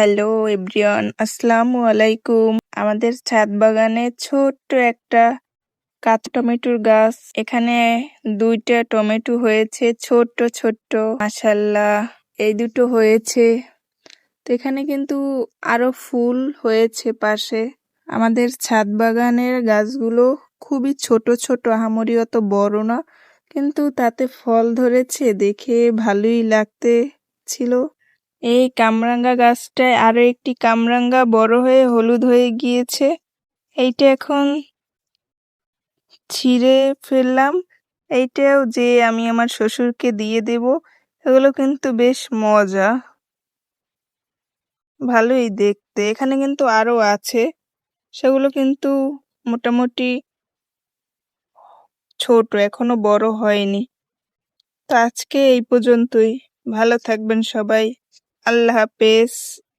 Hello everyone, আসসালামু আলাইকুম। আমাদের ছাদ বাগানে ছোট্ট একটা কাঁচা টমেটোর গাছ। এখানে 2টা টমেটো হয়েছে, ছোট্ট ছোট্ট, মাশাআল্লাহ। এই দুটো হয়েছে। তো এখানে কিন্তু আরো ফুল হয়েছে পাশে। আমাদের ছাদ বাগানের গাছগুলো খুবই ছোট ছোট, আহামরি অত বড় না, কিন্তু তাতে ফল ধরেছে দেখে ভালোই লাগতে ছিল। এই কামরাঙ্গা গাছটায় আরো একটি কামরাঙ্গা বড় হয়ে হলুদ হয়ে গিয়েছে। এইটা এখন ছিঁড়ে ফেললাম। এইটাও যে আমি আমার শ্বশুরকে দিয়ে দেব। এগুলো কিন্তু বেশ মজা, ভালোই দেখতে। এখানে কিন্তু আরো আছে, সেগুলো কিন্তু মোটামুটি ছোট, এখনো বড় হয়নি। তো আজকে এই পর্যন্তই। ভালো থাকবেন সবাই। আল্লাহ হাফেজ।